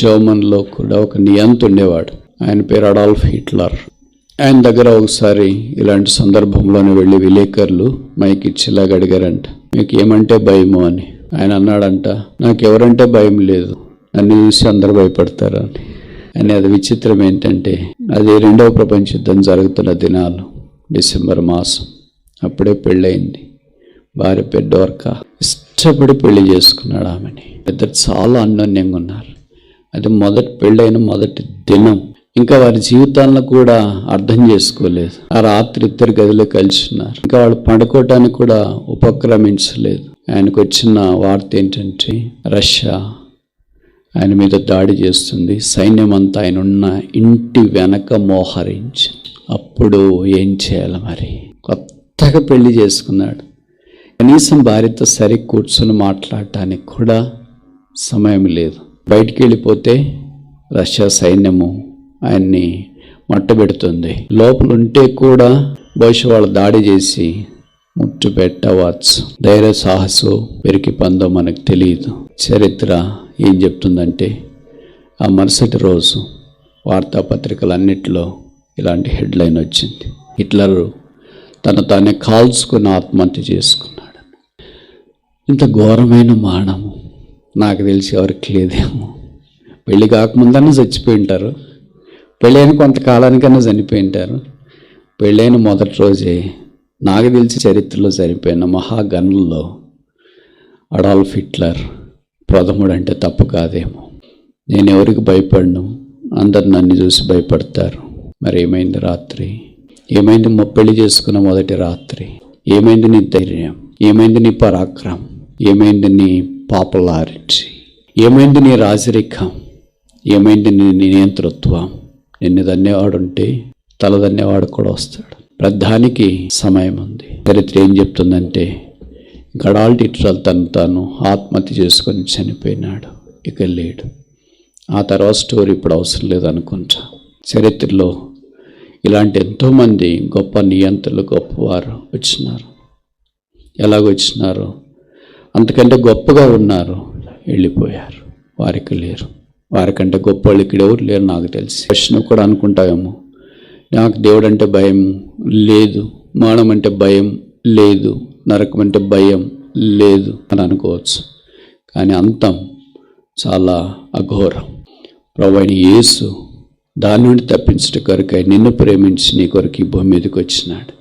జర్మన్లో కూడా ఒక నియంత ఉండేవాడు. ఆయన పేరు అడాల్ఫ్ హిట్లర్. ఆయన దగ్గర ఒకసారి ఇలాంటి సందర్భంలోనే వెళ్ళి విలేకరులు మైక్ ఇచ్చేలాగా అడిగారంట, మీకు ఏమంటే భయము అని. ఆయన అన్నాడంట, నాకెవరంటే భయం లేదు, నన్ను చూసి అందరూ భయపడతారు అని. అని అది విచిత్రం ఏంటంటే, అది 2వ ప్రపంచ యుద్ధం జరుగుతున్న దినాలు, డిసెంబర్ మాసం. అప్పుడే పెళ్ళయింది. భార్య పేరు డోర్కా. ఇష్టపడి పెళ్లి చేసుకున్నాడు ఆమెని. ఇద్దరు చాలా అన్యోన్యంగా ఉన్నారు. అది పెళ్ళైన మొదటి దినం. ఇంకా వారి జీవితాలను కూడా అర్థం చేసుకోలేదు. ఆ రాత్రి ఇద్దరు గదిలో కలిసి ఉన్నారు. ఇంకా వాళ్ళు పడుకోవటానికి కూడా ఉపక్రమించలేదు. ఆయనకు వచ్చిన వార్త ఏంటంటే, రష్యా ఆయన మీద దాడి చేస్తుంది, సైన్యం అంతా ఆయన ఉన్న ఇంటి వెనక మోహరించి. అప్పుడు ఏం చేయాలి మరి? కొత్తగా పెళ్లి చేసుకున్నాడు. కనీసం భార్యతో సరి కూర్చొని మాట్లాడటానికి కూడా సమయం లేదు. బయటికి వెళ్ళిపోతే రష్యా సైన్యము ఆయన్ని మట్టబెడుతుంది. లోపల ఉంటే కూడా బహుశా వాళ్ళు దాడి చేసి ముట్టు పెట్టవచ్చు. ధైర్య సాహసు పెరికి పందో మనకు తెలియదు. చరిత్ర ఏం చెప్తుందంటే, ఆ మరుసటి రోజు వార్తాపత్రికలన్నిటిలో ఇలాంటి హెడ్లైన్ వచ్చింది, హిట్లర్ తానే కాల్చుకుని ఆత్మహత్య చేసుకున్నాడు. ఇంత ఘోరమైన మానము నాకు తెలిసి ఎవరికి లేదేమో. పెళ్ళి కాకముందన్నా చచ్చిపోయి ఉంటారు, పెళ్ళైన కొంతకాలానికన్నా చనిపోయి ఉంటారు. పెళ్ళైన మొదటి రోజే నాకు తెలిసి చరిత్రలో చనిపోయిన మహాగణుల్లో అడాల్ఫ్ హిట్లర్ ప్రథముడు అంటే తప్పు కాదేమో. నేను ఎవరికి భయపడను, అందరు నన్ను చూసి భయపడతారు. మరి ఏమైంది రాత్రి? ఏమైంది పెళ్లి చేసుకున్న మొదటి రాత్రి? ఏమైంది నీ ధైర్యం? ఏమైంది నీ పరాక్రమం? ఏమైంది నీ పాపులారిటీ? ఏమైంది నీ రాజరికం? ఏమైంది నీ నియంతృత్వం? నిన్ను ధన్యవాడుంటే తలధన్యవాడు కూడా వస్తాడు. ప్రధానికి సమయం ఉంది. చరిత్ర ఏం చెప్తుందంటే, అడాల్ఫ్ హిట్లర్ తాను ఆత్మహత్య చేసుకొని చనిపోయినాడు, ఇక లేడు. ఆ తర్వాత స్టోరీ ఇప్పుడు అవసరం లేదనుకుంటా. చరిత్రలో ఇలాంటి ఎంతోమంది గొప్ప నియంత్రణలు, గొప్పవారు వచ్చినారు. ఎలాగొచ్చినారో అంతకంటే గొప్పగా ఉన్నారు, వెళ్ళిపోయారు. వారికి లేరు. వారికంటే గొప్ప వాళ్ళు ఇక్కడ ఎవరు లేరు నాకు తెలిసి. ప్రశ్న కూడా అనుకుంటావేమో, నాకు దేవుడు అంటే భయం లేదు, మరణం అంటే భయం లేదు, నరకం అంటే భయం లేదు అని అనుకోవచ్చు. కానీ అంతం చాలా అఘోరం. ప్రభువైన యేసు దాని నుండి తప్పించడం కొరకై నిన్ను ప్రేమించి నీ కొరకు ఈ భూమి మీదకి వచ్చినాడు.